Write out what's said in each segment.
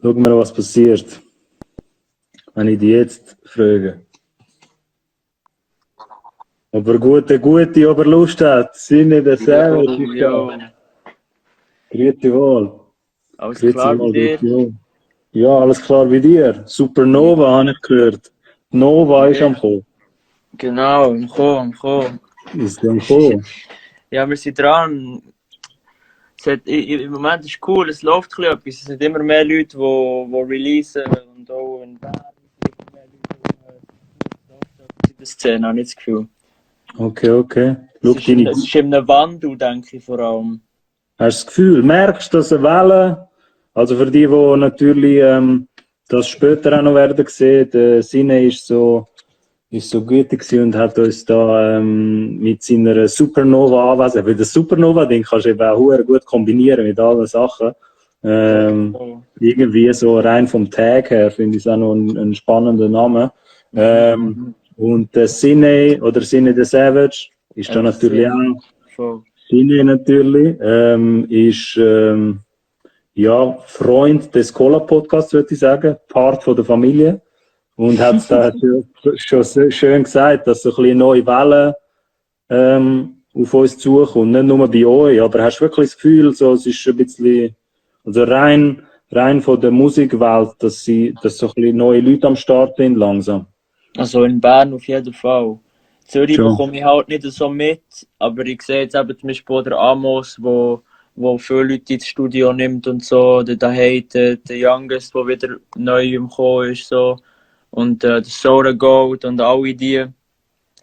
Schauen wir, was passiert, wenn ich die jetzt frage. Ob er gute Oberlust hat, Sinne der Savage ist da. Grüezi wohl. Alles Grüezi klar wohl, bei dir? grüezi wohl. Ja, alles klar bei dir. Supernova habe ich gehört. Nova ist am Kommen. Genau, am Kommen. Ist am Kommen. Ja, wir sind dran. Im Moment ist es cool, es läuft ein bisschen etwas. Es sind immer mehr Leute, die releasen und auch in Bern sind mehr Leute, die läuft etwas in der Szene, habe ich das Gefühl. Okay. Es ist in einem Wandel, denke ich vor allem. Hast du das Gefühl, merkst du, dass eine Welle, also für die natürlich das später auch noch werden sehen, der Sine ist so gütig gewesen und hat uns da mit seiner Supernova anwesend, weil das Supernova-Ding kannst du eben auch sehr gut kombinieren mit allen Sachen. Irgendwie so rein vom Tag her finde ich es auch noch ein spannender Name. Und der Sine oder Sine the Savage ist da natürlich auch. Sine natürlich ist ja, Freund des Cola-Podcasts, würde ich sagen, Part von der Familie. Und hat es da schon schön gesagt, dass so ein bisschen neue Wellen auf uns zukommt. Nicht nur bei euch, aber hast du wirklich das Gefühl, so, es ist ein bisschen, also rein von der Musikwelt, dass so ein bisschen neue Leute am Start sind langsam? Also in Bern auf jeden Fall. Zürich Schon. bekomme ich halt nicht so mit, aber ich sehe jetzt eben zum Beispiel der Amos, wo viele Leute ins Studio nimmt und so, oder daheim der Youngest, der wieder neu im Kommen ist, so. Und der Soda Gold und alle die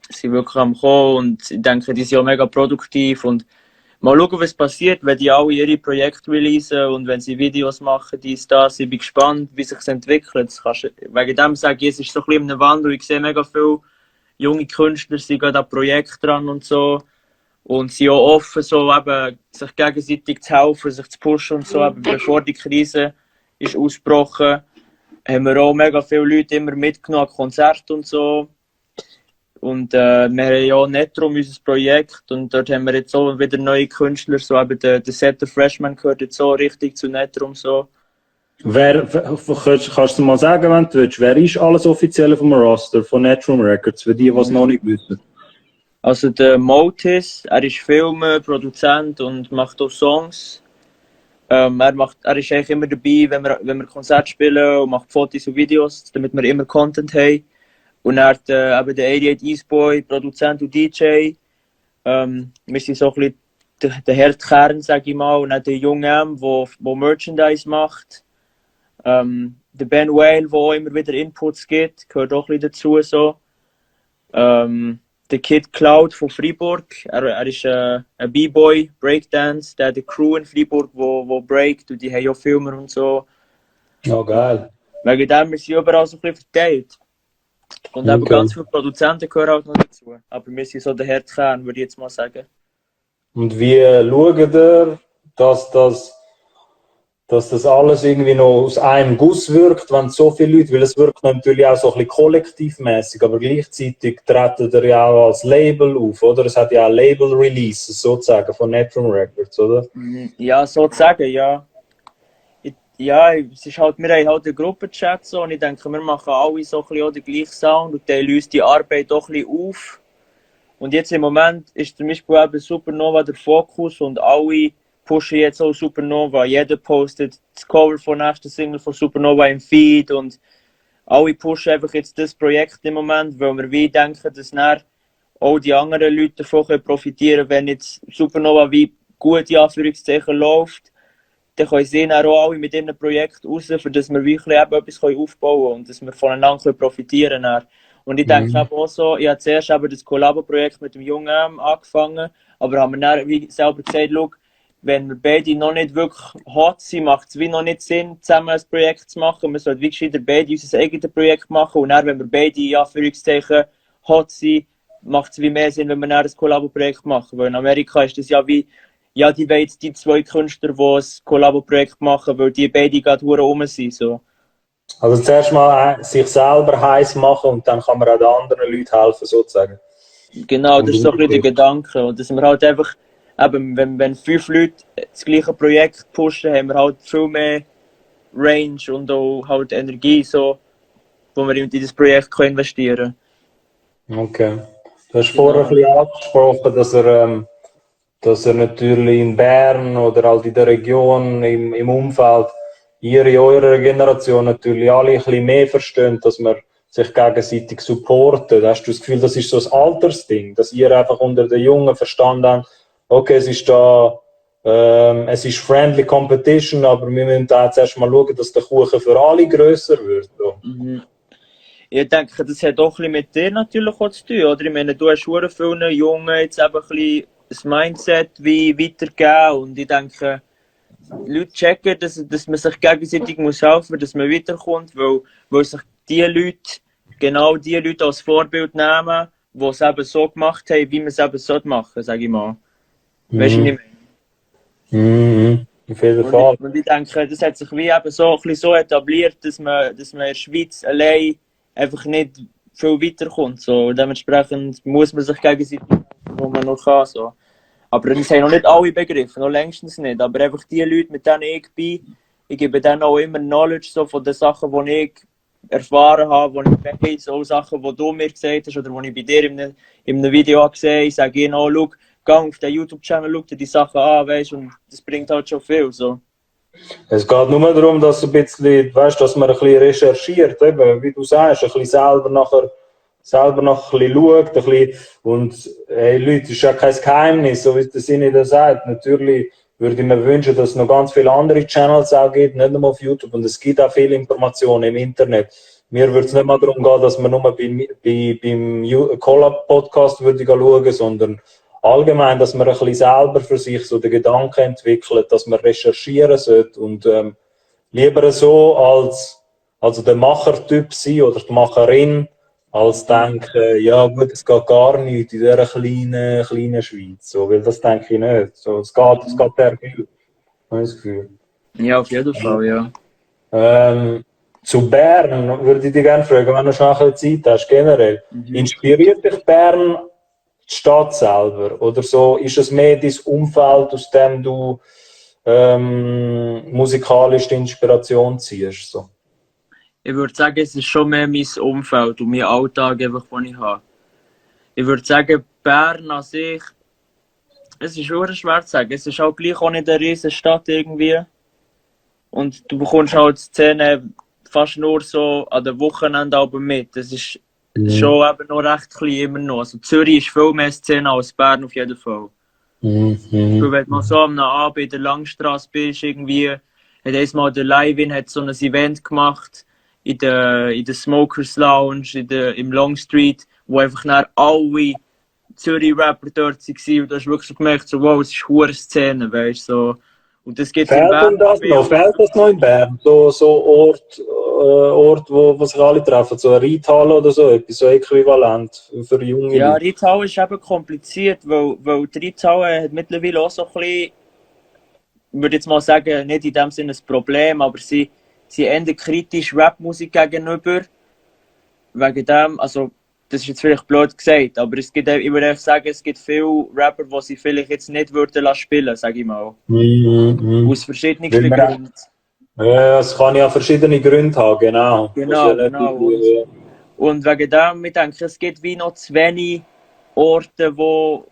sind wirklich am Kommen und ich denke, die sind auch mega produktiv und mal schauen, was passiert, wenn die alle ihre Projekte releasen und wenn sie Videos machen, ich bin gespannt, wie sich entwickelt. Wegen dem sage ich, es ist so ein bisschen ein Wandel. Ich sehe mega viele junge Künstler, sind gerade an Projekten dran und so. Und sind auch offen, so eben, sich gegenseitig zu helfen, sich zu pushen und so. Eben, bevor die Krise ist ausgebrochen, haben wir auch mega viele Leute immer mitgenommen an Konzerten und so. Und wir haben ja Netrum, unser Projekt, und dort haben wir jetzt auch wieder neue Künstler, so eben der Setter Freshman gehört jetzt so richtig zu Netrum. So. Kannst du mal sagen, wenn du willst, wer ist alles offiziell vom Roster von Netrum Records, für die es noch nicht wissen? Also der Motis, er ist Filmer, Produzent und macht auch Songs. Er ist eigentlich immer dabei, wenn wir Konzerte spielen und macht Fotos und Videos, damit wir immer Content haben. Und er hat eben der 88 Eastboy, Produzent und DJ. Wir sind so ein bisschen der Herdkern, sage ich mal. Und dann der Junge M, der Merchandise macht. Der Ben Whale, der auch immer wieder Inputs gibt, gehört auch ein bisschen dazu. So. Der Kid Cloud von Freiburg, er ist ein B-Boy, Breakdance, der hat eine Crew in Freiburg, wo breakt und die haben auch Filmer und so. Oh, geil. Wegen dem sind wir überall so ein bisschen verteilt. Und eben ganz viele Produzenten gehören auch noch dazu. Aber wir sind so der Herdkern, würde ich jetzt mal sagen. Und wie schaut ihr, dass das alles irgendwie noch aus einem Guss wirkt, wenn so viele Leute, weil es wirkt natürlich auch so ein bisschen kollektivmäßig, aber gleichzeitig treten ihr ja auch als Label auf, oder? Es hat ja auch Label-Releases sozusagen von Netrum Records, oder? Ja, sozusagen, ja. Ja, es ist halt, wir haben halt einen Gruppenchat so, und ich denke, wir machen alle so ein bisschen auch den gleichen Sound und teilen uns die Arbeit doch ein bisschen auf. Und jetzt im Moment ist zum Beispiel eben Supernova der Fokus und alle pushen jetzt auch Supernova. Jeder postet das Cover von der nächsten Single von Supernova im Feed und alle pushen einfach jetzt das Projekt im Moment, weil wir wie denken, dass dann auch die anderen Leute davon profitieren können, wenn jetzt Supernova wie gut in Anführungszeichen läuft. Dann können sie dann auch alle mit ihrem Projekt raus, für dass wir wirklich etwas aufbauen können und dass wir voneinander profitieren können. Und ich denke eben auch so, ich habe zuerst eben das Collabo-Projekt mit dem Jungen angefangen, aber haben wir dann wie selber gesagt, schau, wenn wir beide noch nicht wirklich hot sind, macht es wie noch nicht Sinn, zusammen ein Projekt zu machen. Wir sollten wie gescheiter beide unser eigenes Projekt machen und dann, wenn wir beide in Anführungszeichen hot sind, macht es wie mehr Sinn, wenn wir dann ein Collabo-Projekt machen. Weil in Amerika ist das ja wie, ja, die wollen jetzt die zwei Künstler, die ein Collabo-Projekt machen, weil die beide gerade rum sind. So. Also zuerst mal sich selber heiß machen und dann kann man auch den anderen Leuten helfen, sozusagen. Genau, das ist so ein bisschen der Gedanke. Und dass wir halt einfach, eben, wenn 5 Leute das gleiche Projekt pushen, haben wir halt viel mehr Range und auch halt Energie, so, wo wir in dieses Projekt investieren können. Okay. Du hast vorher ein bisschen angesprochen, dass er natürlich in Bern oder halt in der Region, im Umfeld, ihr in eurer Generation natürlich alle ein bisschen mehr verstehen, dass man sich gegenseitig supportet. Hast du das Gefühl, das ist so ein Altersding, dass ihr einfach unter den Jungen verstanden habt, okay, es ist friendly competition, aber wir müssen da jetzt erstmal schauen, dass der Kuchen für alle grösser wird. So. Mhm. Ich denke, das hat auch ein bisschen mit dir natürlich auch zu tun, oder? Ich meine, du hast schon vielen Jungen jetzt eben ein bisschen das Mindset wie weitergeben und ich denke, die Leute checken, dass man sich gegenseitig muss helfen muss, dass man weiterkommt, weil sich genau die Leute als Vorbild nehmen, die es eben so gemacht haben, wie man es eben so machen, sage ich mal. Weißt du, was ich meine? Auf jeden Fall. Und ich denke, das hat sich wie eben so, ein bisschen so etabliert, dass man in der Schweiz allein einfach nicht viel weiterkommt. So. Dementsprechend muss man sich gegenseitig helfen, wo man noch kann. So. Aber das haben noch nicht alle begriffen, noch längstens nicht. Aber einfach die Leute, mit denen ich bin, ich gebe denen auch immer Knowledge so von den Sachen, die ich erfahren habe, die ich weiß, auch Sachen, die du mir gesagt hast oder die ich bei dir in einem Video gesehen habe. Ich sage ihnen auch, schau, geh auf den YouTube-Channel, schau dir die Sachen an, weißt, und das bringt halt schon viel. So. Es geht nur darum, dass, ein bisschen, weißt, dass man ein bisschen recherchiert, eben, wie du sagst, ein bisschen selber noch ein bisschen schaut. Ein bisschen, und hey, Leute, das ist ja kein Geheimnis, so wie der Sinne das sagt. Natürlich würde ich mir wünschen, dass es noch ganz viele andere Channels auch gibt, nicht nur auf YouTube. Und es gibt auch viele Informationen im Internet. Mir würde es nicht mal darum gehen, dass man nur beim Collab-Podcast schauen, sondern allgemein, dass man ein bisschen selber für sich so den Gedanken entwickelt, dass man recherchieren sollte und lieber so als der Machertyp sein oder die Macherin, als denken, ja gut, es geht gar nicht in dieser kleinen Schweiz. So, weil das denke ich nicht. So, es geht sehr viel, habe ich das Gefühl. Ja, auf jeden Fall, ja. Zu Bern würde ich dich gerne fragen, wenn du schon ein bisschen Zeit hast, generell. Inspiriert dich Bern die Stadt selber? Oder so, ist es mehr dein Umfeld, aus dem du musikalisch die Inspiration ziehst? So? Ich würde sagen, es ist schon mehr mein Umfeld und mein Alltag, einfach, den ich habe. Ich würde sagen, Bern an sich, es ist schon schwer zu sagen. Es ist auch gleich auch nicht eine riesige Stadt irgendwie. Und du bekommst halt die Szene fast nur so an den Wochenenden mit. Das ist schon eben noch recht klein immer noch. Also Zürich ist viel mehr Szene als Bern auf jeden Fall. Wenn du mal so am Abend in der Langstrasse bist, irgendwie, hat einmal der Live-In hat so ein Event gemacht in der Smokers Lounge, im Long Street, wo einfach alle Zürich-Rapper dort waren. Und du hast wirklich so gemerkt, so, wow, es ist eine Szene, weißt du. So. Und das gibt's in Bern Fehlt das noch in Bern? So Ort, wo sich alle treffen, so eine Reithalle oder so, etwas so äquivalent für junge Ja, Leute? Reithalle ist eben kompliziert, weil die Reithalle hat mittlerweile auch so ein bisschen, ich würde jetzt mal sagen, nicht in dem Sinne ein Problem, aber sie ändern kritisch Rapmusik gegenüber. Wegen dem, also das ist jetzt vielleicht blöd gesagt, aber ich würde sagen, es gibt viele Rapper, die sie vielleicht jetzt nicht würden spielen, sage ich mal. Aus verschiedensten Gründen. Ja, es kann ja verschiedene Gründe haben, genau. Genau. Und wegen dem, ich denke, es gibt wie noch zu wenig Orte, wo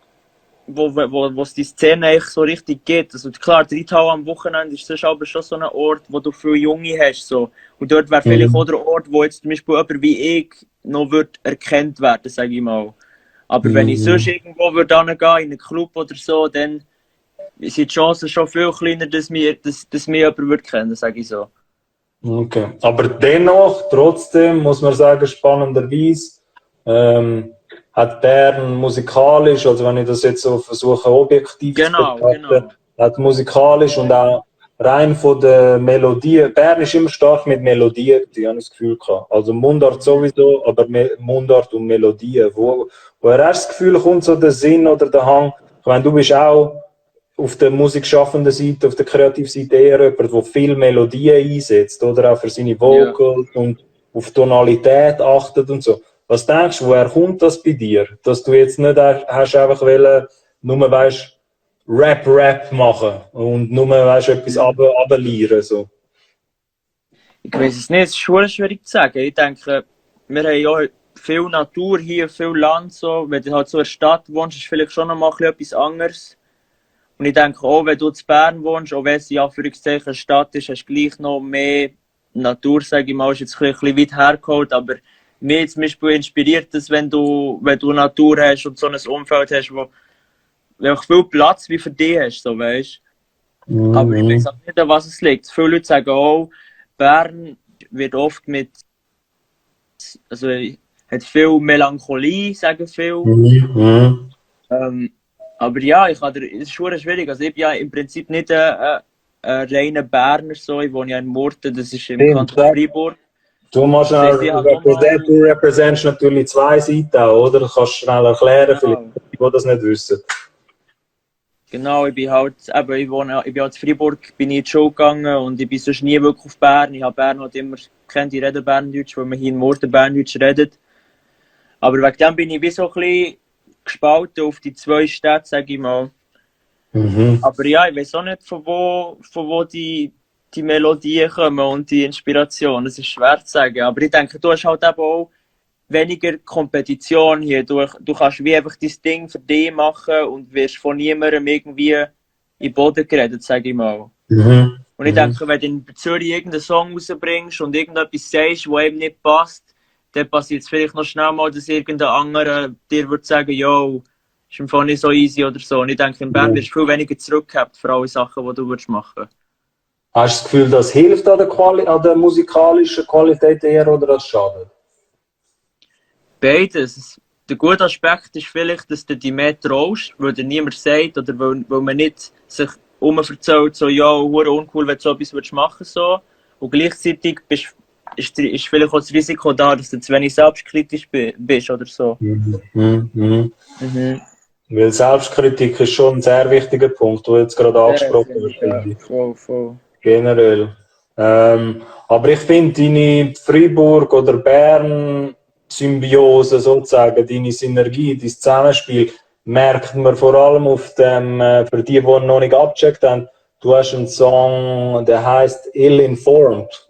es die Szene eigentlich so richtig gibt. Also klar, die Reithalle am Wochenende ist das aber schon so ein Ort, wo du viele Junge hast. So. Und dort wäre vielleicht auch der Ort, wo jetzt zum Beispiel jemand wie ich noch wird erkannt werden, sage ich mal. Aber wenn ich sonst irgendwo würde hingehen, in einen Club oder so, dann sind die Chancen schon viel kleiner, dass mich jemand wird kennen, sage ich so. Okay. Aber dennoch, trotzdem, muss man sagen, spannenderweise, hat Bern musikalisch, also wenn ich das jetzt so versuche, objektiv zu betrachten, hat musikalisch und auch rein von der Melodie, Bern ist immer stark mit Melodien, die habe ich das Gefühl gehabt. Also Mundart sowieso, aber Mundart und Melodien. Woher hast du das Gefühl, kommt so der Sinn oder der Hang? Ich meine, du bist auch auf der musikschaffenden Seite, auf der kreativen Seite eher jemand, der viel Melodien einsetzt, oder auch für seine Vocals und auf Tonalität achtet und so. Was denkst du, woher kommt das bei dir? Dass du jetzt nicht hast einfach wollen, nur weißt, Rap machen und nur weißt, etwas runterlieren, so. Ich weiß es nicht, es ist schon schwierig zu sagen. Ich denke, wir haben ja viel Natur hier, viel Land. So. Wenn du halt so in der Stadt wohnst, ist vielleicht schon noch mal etwas anderes. Und ich denke auch, wenn du in Bern wohnst, auch wenn es ja für eine Stadt ist, hast du gleich noch mehr Natur, sage ich mal. Ist jetzt ein bisschen weit hergeholt, aber mich zum Beispiel inspiriert es, wenn du Natur hast und so ein Umfeld hast, wo auch viel Platz wie für dich hast, so, weißt. Aber ich weiß auch nicht, an was es liegt. Viele Leute sagen auch, Bern wird oft also hat viel Melancholie, sagen viele. Aber ja, es ist schon schwierig. Also ich bin ja im Prinzip nicht ein reiner Berner, so. Ich wohne ja in Murten, das ist im Kanton Freiburg. Du repräsentierst natürlich zwei Seiten, oder? Du kannst schnell erklären, vielleicht die das nicht wissen. Genau, ich bin halt in Freiburg, bin ich in die Schule gegangen und ich bin sonst nie wirklich auf Bern. Ich habe Bern halt immer gekannt, ich rede Berndeutsch, weil man hier in Murten Berndeutsch redet. Aber wegen dem bin ich wie so ein bisschen gespalten auf die zwei Städte, sage ich mal. Aber ja, ich weiß auch nicht, von wo die Melodien kommen und die Inspiration. Das ist schwer zu sagen. Aber ich denke, du hast halt eben auch weniger Kompetition hier. Du kannst wie einfach dein Ding für dich machen und wirst von niemandem irgendwie in den Boden geredet, sage ich mal. Und ich denke, wenn du in Zürich irgendeinen Song rausbringst und irgendetwas sagst, was eben nicht passt, dann passiert es vielleicht noch schnell mal, dass irgendein anderer dir würde sagen, yo, ist im Fall nicht so easy oder so. Und ich denke, in Bern wirst du viel weniger zurückgehabt für alle Sachen, die du machen würdest. Hast du das Gefühl, das hilft an der musikalischen Qualität eher oder das schadet? Beides. Der gute Aspekt ist vielleicht, dass du dich mehr traust, weil dir niemand sagt oder weil man nicht sich erzählt, so, ja, uncool, wenn du so etwas machen willst. So. Und gleichzeitig ist vielleicht auch das Risiko da, dass du zu wenig selbstkritisch bist oder so. Weil Selbstkritik ist schon ein sehr wichtiger Punkt, den du jetzt gerade angesprochen hast, finde ich. Voll. Generell. Aber ich finde, deine Freiburg- oder Bern-Symbiose sozusagen, deine Synergie, dein Zusammenspiel, merkt man vor allem auf dem, für die noch nicht abgecheckt haben, du hast einen Song, der heißt Ill-Informed,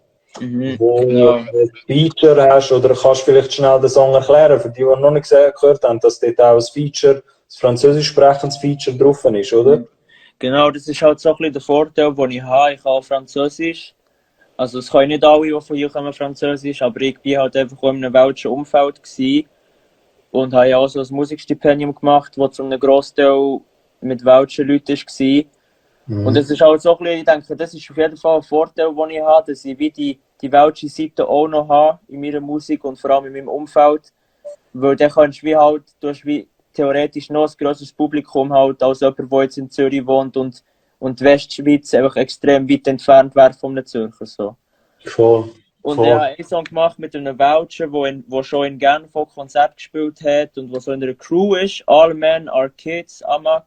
wo du ein Feature hast, oder kannst du vielleicht schnell den Song erklären, für die noch nicht gehört haben, dass dort auch ein Feature, das französisch sprechendes Feature drauf ist, oder? Genau, das ist halt so ein bisschen der Vorteil, den ich habe. Ich kann Französisch. Also es können nicht alle, die von hier kommen, Französisch, aber ich war halt einfach in einem welschen Umfeld gewesen und habe ja auch so ein Musikstipendium gemacht, das zu einem Grossteil mit welschen Leuten war. Und das ist halt so ein bisschen, ich denke, das ist auf jeden Fall ein Vorteil, den ich habe, dass ich wie die welsche Seite auch noch habe in meiner Musik und vor allem in meinem Umfeld. Weil dann kannst du wie theoretisch noch ein grosses Publikum halt, als jemand, der jetzt in Zürich wohnt und die Westschweiz einfach extrem weit entfernt wäre von einem Zürcher. So. Voll. Und ich habe einen Song gemacht mit einem Welcher, der schon in Genf Konzert gespielt hat und der so in einer Crew ist. All Men Are Kids, Amak.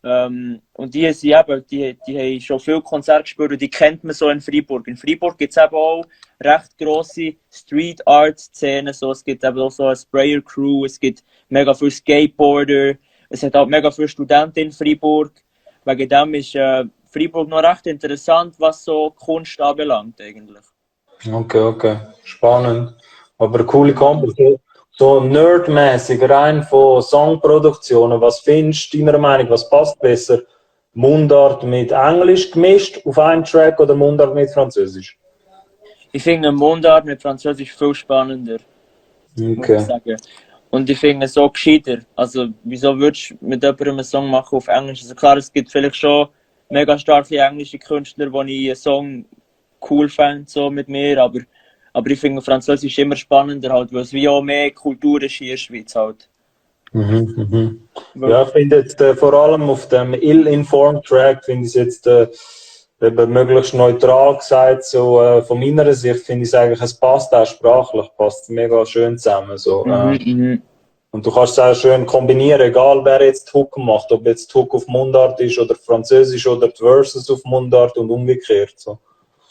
Und die haben schon viele Konzerte gespielt und die kennt man so in Freiburg. In Freiburg gibt es eben auch recht grosse Street Art Szenen. So. Es gibt eben auch so eine Sprayer Crew, es gibt mega viele Skateboarder, es hat auch mega viele Studenten in Freiburg. Wegen dem ist Freiburg noch recht interessant, was so Kunst anbelangt eigentlich. Okay. Spannend. Aber eine coole Kombo. So nerdmäßig, rein von Songproduktionen. Was findest du deiner Meinung, was passt besser? Mundart mit Englisch gemischt auf einen Track oder Mundart mit Französisch? Ich finde Mundart mit Französisch viel spannender. Muss ich sagen. Und ich finde es so gescheiter. Also, wieso würdest du mit jemandem einen Song machen auf Englisch? Also klar, es gibt vielleicht schon mega starke englische Künstler, wo ich einen Song cool fände, so mit mir, aber ich finde Französisch immer spannender, halt, weil es wie auch mehr Kultur ist hier in der Schweiz halt. Ja, ich finde jetzt vor allem auf dem Ill-Informed Track, finde ich es jetzt eben möglichst neutral gesagt, so von meiner Sicht finde ich es eigentlich, es passt auch sprachlich, passt mega schön zusammen. So, Und du kannst es auch schön kombinieren, egal wer jetzt die Hook macht, ob jetzt die Hook auf Mundart ist oder Französisch oder die Verses auf Mundart und umgekehrt. So.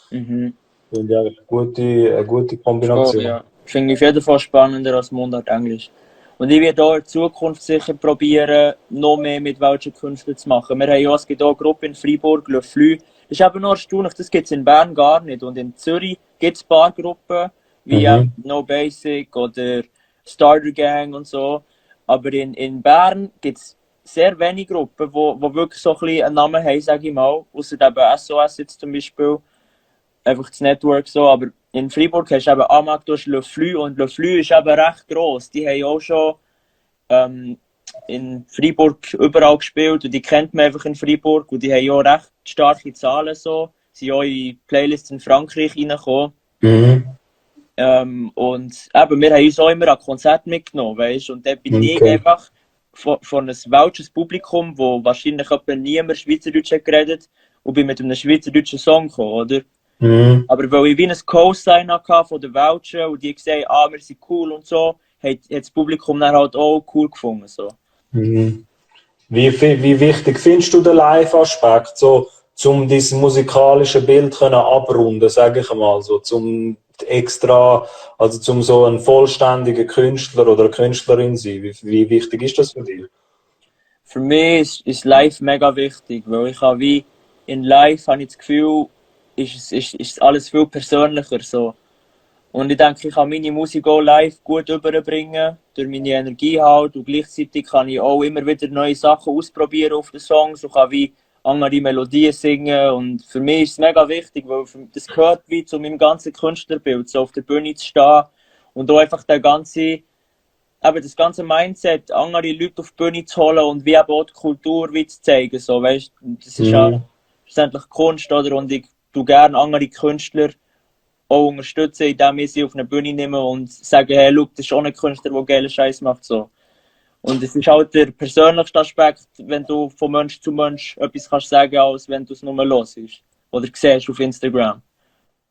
Finde ich eigentlich eine gute Kombination. Ja. Finde ich auf jeden Fall spannender als Mundart Englisch. Und ich werde auch in Zukunft sicher probieren, noch mehr mit welchen Künstlern zu machen. Wir haben ja auch eine Gruppe in Freiburg, Le Flux. Das ist eben noch erstaunlich, das gibt es in Bern gar nicht. Und in Zürich gibt es ein paar Gruppen, wie No Basic oder Starter Gang und so. Aber in Bern gibt es sehr wenige Gruppen, die wirklich so ein bisschen einen Namen haben, sage ich mal. Außer eben SOS jetzt zum Beispiel. Einfach das Network so. Aber in Freiburg hast du eben Amag, du hast Le Flux und Le Flux ist eben recht gross. Die haben auch schon in Freiburg überall gespielt und die kennt man einfach in Freiburg und die haben auch recht starke Zahlen so. Sie sind auch in Playlists in Frankreich reingekommen. Und eben, wir haben uns auch immer an Konzerte mitgenommen, weißt? Und dann bin ich einfach von einem welches Publikum, wo wahrscheinlich etwa niemand Schweizerdeutsch hat geredet und bin mit einem schweizerdeutschen Song gekommen, oder? Aber weil ich wie ein Co-Sign hatte von den Welschen und die gesagt haben, wir sind cool und so, hat das Publikum dann halt auch cool gefunden. So. Wie wichtig findest du den Live-Aspekt, so, um dieses musikalische Bild abrunden, sage ich mal, so, zum extra, also zum so ein vollständiger Künstler oder Künstlerin sein? Wie wichtig ist das für dich? Für mich ist Live mega wichtig, weil ich habe wie in Live habe ich das Gefühl, ist alles viel persönlicher so. Und ich denke, ich kann meine Musik auch live gut überbringen, durch meine Energie halt. Und gleichzeitig kann ich auch immer wieder neue Sachen ausprobieren auf den Songs und kann wie andere Melodien singen. Und für mich ist es mega wichtig, weil das gehört wie zu meinem ganzen Künstlerbild, so auf der Bühne zu stehen und auch einfach das ganze Mindset, andere Leute auf die Bühne zu holen und wie eben auch die Kultur wie zu zeigen. So, weißt? Das ist ja schlussendlich Kunst, oder? Und ich tue gerne andere Künstler auch unterstützen, indem ich sie auf eine Bühne nehme und sage, hey, look, das ist auch ein Künstler, der geile Scheiß macht. So. Und es ist halt der persönlichste Aspekt, wenn du von Mensch zu Mensch etwas kannst sagen, als wenn du es nur hörst oder siehst auf Instagram.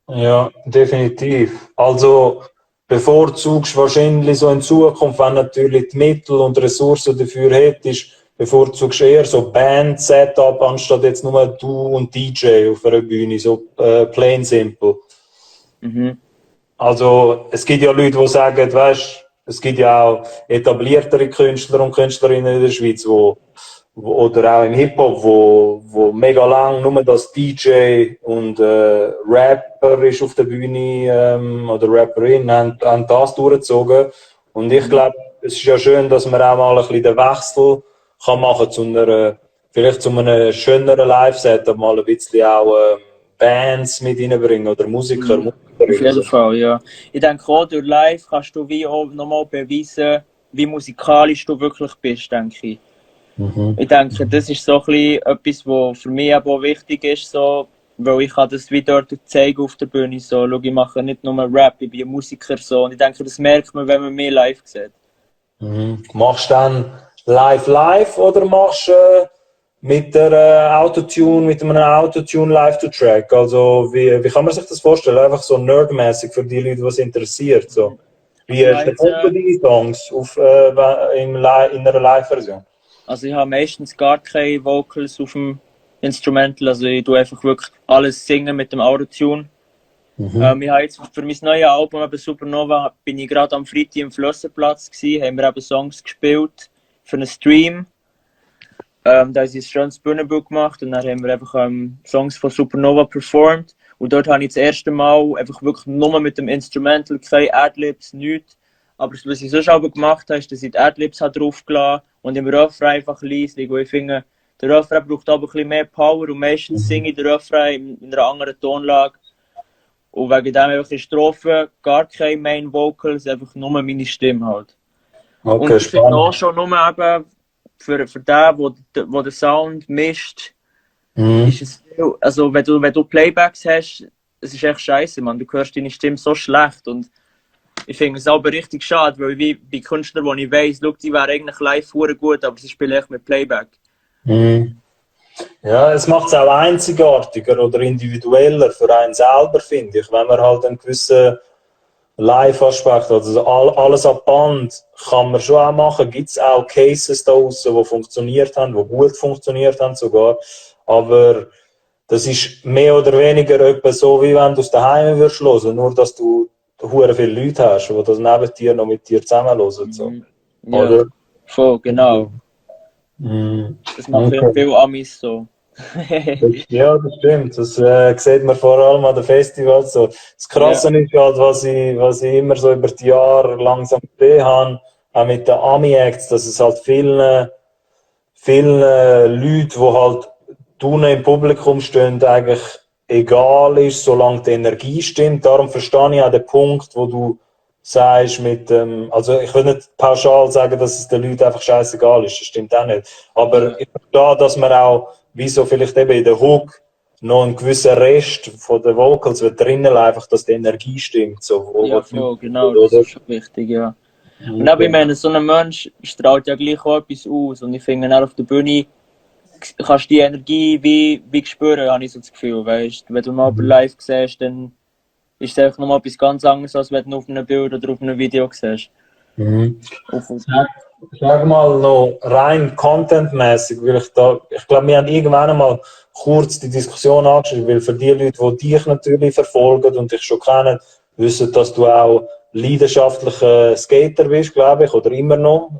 Ja, definitiv. Also bevorzugst wahrscheinlich so in Zukunft, wenn natürlich die Mittel und Ressourcen dafür hättest, bevorzugst eher so Band-Setup, anstatt jetzt nur du und DJ auf einer Bühne, so plain simple. Also es gibt ja Leute, die sagen, weißt, es gibt ja auch etabliertere Künstler und Künstlerinnen in der Schweiz, oder auch im Hip-Hop, wo mega lang nur das DJ und Rapper ist auf der Bühne oder Rapperin haben das durchgezogen. Und ich glaube, es ist ja schön, dass man auch mal ein bisschen den Wechsel kann machen vielleicht zu einem schöneren Live-Setup, mal ein bisschen auch Bands mit reinbringen oder Musiker. Auf jeden Fall, ja. Ich denke auch, durch Live kannst du wie auch nochmal beweisen, wie musikalisch du wirklich bist, denke ich. Ich denke, das ist so ein bisschen etwas, was für mich auch wichtig ist, so, weil ich kann das wie dort zeigen auf der Bühne. So. Schau, ich mache nicht nur Rap, ich bin ein Musiker. So. Und ich denke, das merkt man, wenn man mich live sieht. Machst du dann live oder machst du mit der Autotune, mit einem Autotune Live-to-Track? Also wie kann man sich das vorstellen? Einfach so nerdmäßig für die Leute, die es interessiert. So. Wie kommen deine Songs in einer Live-Version? Also ich habe meistens gar keine Vocals auf dem Instrumental, also ich tue einfach wirklich alles singen mit dem Autotune. Ich habe jetzt für mein neues Album, eben Supernova, bin ich gerade am Freitag im Flossenplatz gewesen, haben wir eben Songs gespielt für einen Stream. Da haben sie ein schönes Bühnenbild gemacht und dann haben wir einfach Songs von Supernova performt. Und dort habe ich das erste Mal einfach wirklich nur mit dem Instrumental, keine Adlibs, nichts. Aber was ich sonst aber gemacht habe, ist, dass ich die Adlibs draufgelassen und im Refrain einfach leise. Weil ich finde, der Refrain braucht aber ein bisschen mehr Power und meistens singe ich den Refrain in einer anderen Tonlage. Und wegen dem einfach in Strophen gar keine Main Vocals, einfach nur meine Stimme halt. Okay, und ich finde auch schon nur eben für den, der den Sound mischt, ist es viel, also wenn du Playbacks hast, es ist echt scheiße, man. Du hörst deine Stimme so schlecht und ich finde es aber richtig schade, weil wie bei Künstlern, die ich weiss, die wären eigentlich live gut, aber sie spielen echt mit Playback. Ja, es macht es auch einzigartiger oder individueller für einen selber, finde ich, wenn man halt einen gewissen Live-Aspekt hat. Also alles ab Band kann man schon auch machen. Gibt es auch Cases da draussen, die funktioniert haben, die gut funktioniert haben sogar. Aber das ist mehr oder weniger etwas so, wie wenn du es daheim würdest hören, nur dass du hure viele Leute hast, die das neben dir noch mit dir zusammen hören. So. Ja, oder? voll, genau. Das machen viele Amis so. Ja, das stimmt. Das sieht man vor allem an den Festivals so. Das Krasse ist halt, was ich immer so über die Jahre langsam gesehen habe, auch mit den Ami-Acts, dass es halt vielen Leuten, die halt unten im Publikum stehen, eigentlich egal ist, solange die Energie stimmt. Darum verstehe ich auch den Punkt, wo du sagst also ich will nicht pauschal sagen, dass es den Leuten einfach scheißegal ist, das stimmt auch nicht. Aber ich verstehe, dass man auch, wie so vielleicht eben in der Hook, noch einen gewissen Rest von den Vocals wird drinnen, einfach, dass die Energie stimmt. So, Ja, voll, genau, das ist schon wichtig, ja. Und aber ich meine, so ein Mensch strahlt ja gleich auch etwas aus. Und ich finde, auch auf der Bühne kannst du die Energie wie spüren, habe ich so das Gefühl. Weißt? Wenn du mal live siehst, dann ist es einfach nochmal etwas ganz anderes, als wenn du auf einem Bild oder auf einem Video siehst. Sag mal noch rein contentmäßig, weil ich glaube, wir haben irgendwann einmal kurz die Diskussion angeschrieben, weil für die Leute, die dich natürlich verfolgen und dich schon kennen, wissen, dass du auch leidenschaftlicher Skater bist, glaube ich, oder immer noch.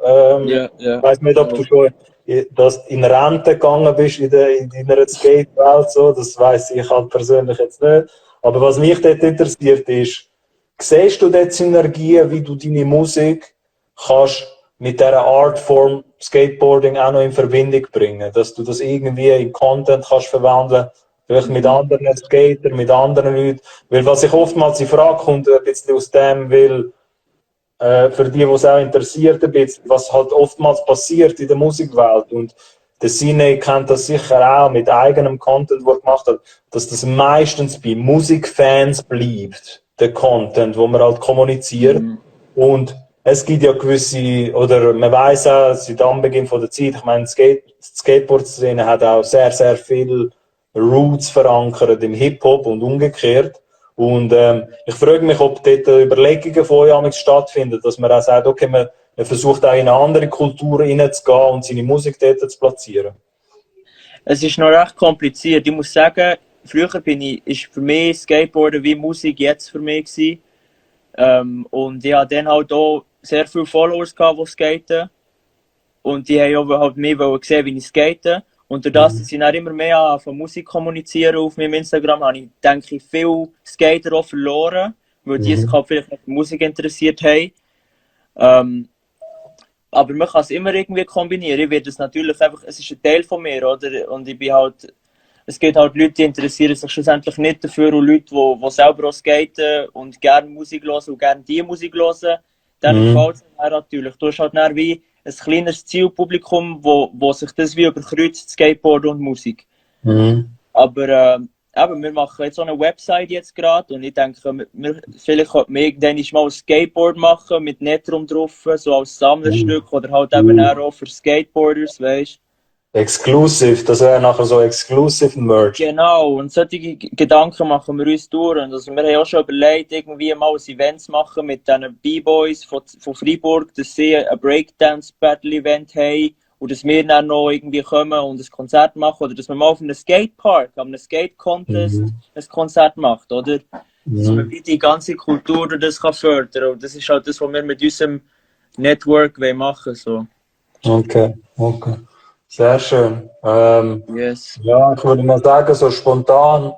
Ja. Ich weiß nicht, ob du schon in Rente gegangen bist in deiner Skate-Welt, so, das weiß ich halt persönlich jetzt nicht. Aber was mich dort interessiert ist, siehst du dort Synergien, wie du deine Musik kannst mit dieser Artform Skateboarding auch noch in Verbindung bringen, dass du das irgendwie in Content kannst verwandeln, vielleicht mit anderen Skatern, mit anderen Leuten, weil was ich oftmals in Frage kommt, ein bisschen aus dem, weil für die es auch interessiert ein bisschen, was halt oftmals passiert in der Musikwelt und der Cine kennt das sicher auch mit eigenem Content, was er gemacht hat, dass das meistens bei Musikfans bleibt, der Content, wo man halt kommuniziert. Und es gibt ja gewisse, oder man weiß auch, seit Anbeginn von der Zeit, ich meine, die Skateboard-Szene hat auch sehr, sehr viel Roots verankert im Hip-Hop und umgekehrt. Und ich frage mich, ob dort Überlegungen von euch stattfinden, dass man auch sagt, okay, man versucht auch in eine andere Kultur hineinzugehen und seine Musik dort zu platzieren. Es ist noch recht kompliziert. Ich muss sagen, früher ist für mich Skateboarden wie Musik jetzt für mich gewesen. Und ich hatte dann halt auch sehr viele Followers gehabt, die skaten. Und die haben auch halt mich gesehen, wie ich skate. Und durch das, dass ich dann immer mehr von Musik kommunizieren auf meinem Instagram, habe ich, denke ich, viele Skater auch verloren, weil die sich halt vielleicht nicht für Musik interessiert haben. Aber man kann es immer irgendwie kombinieren. Ich werde es natürlich einfach, es ist ein Teil von mir, oder? Und ich bin halt, es gibt halt Leute, die interessieren sich schlussendlich nicht dafür und Leute, die selber auch skaten und gerne Musik hören und gerne die Musik hören, dann gefällt es mir natürlich. Du hast halt dann wie ein kleines Zielpublikum, wo sich das wie überkreuzt, Skateboard und Musik. Aber eben, wir machen jetzt so eine Website jetzt gerade und ich denke, vielleicht könnte man irgendwann mal ein Skateboard machen mit Netrum drauf, so als Sammlerstück oder halt eben auch für Skateboarders, weißt du. Exclusive, das wäre nachher so Exclusive Merch. Genau, und solche Gedanken machen wir uns durch. Und also wir haben auch schon überlegt, irgendwie mal ein Event zu machen mit diesen B-Boys von Freiburg, dass sie ein Breakdance-Battle-Event haben und dass wir dann noch irgendwie kommen und ein Konzert machen oder dass man mal auf einem Skatepark, auf einem Skate-Contest ein Konzert macht, oder? Dass man wie die ganze Kultur das kann fördern. Und das ist halt das, was wir mit unserem Network machen wollen. So. Okay. Sehr schön. Yes. Ja, ich würde mal sagen, so spontan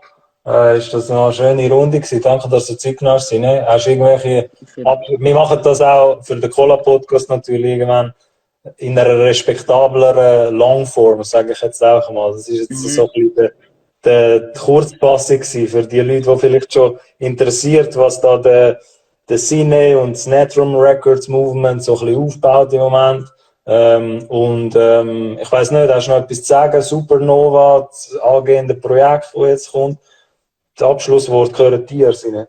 ist das noch eine schöne Runde gewesen. Danke, dass du Zeit genommen hast. Ne? Hast du irgendwelche wir machen das auch für den Cola-Podcast natürlich irgendwann in einer respektableren Longform, sage ich jetzt auch mal. Das ist jetzt so ein bisschen die Kurzfassung gewesen für die Leute, die vielleicht schon interessiert, was da der Cine und das Netrum Records Movement so ein bisschen aufbaut im Moment. Ich weiß nicht, hast du noch etwas zu sagen? Supernova, das angehende Projekt, das jetzt kommt. Das Abschlusswort gehört dir, Sine.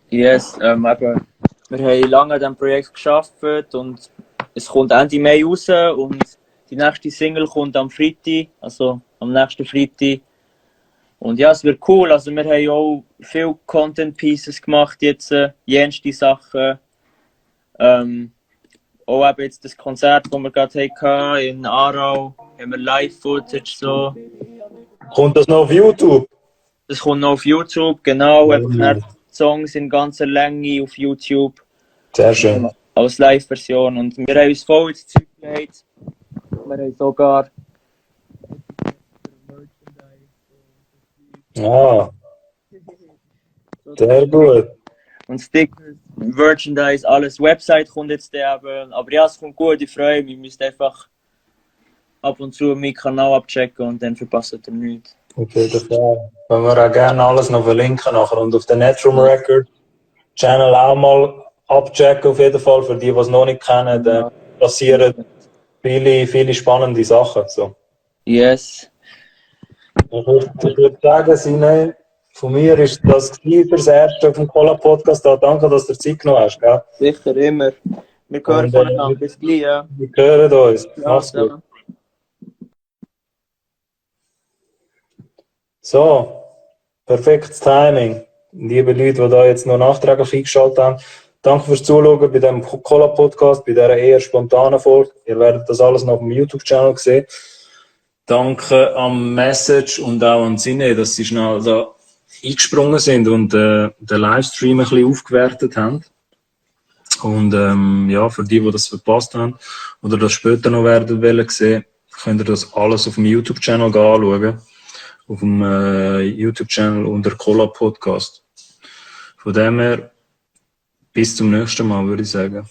Yes, eben, wir haben lange an diesem Projekt gearbeitet und es kommt Ende Mai raus und die nächste Single kommt am Freitag, also am nächsten Freitag. Und ja, es wird cool, also wir haben auch viele Content Pieces gemacht jetzt, jenste Sachen. Auch eben jetzt das Konzert, das wir gerade hatten in Aarau, haben wir Live-Footage so. Kommt das noch auf YouTube? Das kommt noch auf YouTube, genau. Einfach Songs in ganzer Länge auf YouTube. Sehr schön. Als Live-Version. Und wir haben uns voll ins Zeug gelegt. Wir haben sogar Ah, sehr gut. Und Sticker, Merchandise, alles. Website kommt jetzt eben. Aber ja, es kommt gut, ich freue mich. Ihr müsst einfach ab und zu meinen Kanal abchecken und dann verpasst ihr nichts. Auf jeden Fall. Wenn wir auch gerne alles noch verlinken nachher. Und auf den Netrum Record Channel auch mal abchecken, auf jeden Fall. Für die, die es noch nicht kennen, da passieren viele spannende Sachen. So. Yes. Ich würde sagen, Sine, von mir ist das fürs Erste vom Cola-Podcast. Danke, dass du dir Zeit genommen hast. Gell? Sicher, immer. Wir hören Und voneinander. Bis gleich, ja. wir hören uns. Ja, Mach's gut. zusammen. So, perfektes Timing. Liebe Leute, die da jetzt noch nachträglich eingeschaltet haben, danke fürs Zuschauen bei diesem Cola-Podcast, bei dieser eher spontanen Folge. Ihr werdet das alles noch auf dem YouTube-Channel sehen. Danke am Message und auch an Sine, dass sie schnell da eingesprungen sind und den Livestream ein bisschen aufgewertet haben. Und ja, für die das verpasst haben oder das später noch werden wollen sehen, könnt ihr das alles auf dem YouTube-Channel anschauen. Auf dem YouTube-Channel unter Cola Podcast. Von dem her, bis zum nächsten Mal, würde ich sagen.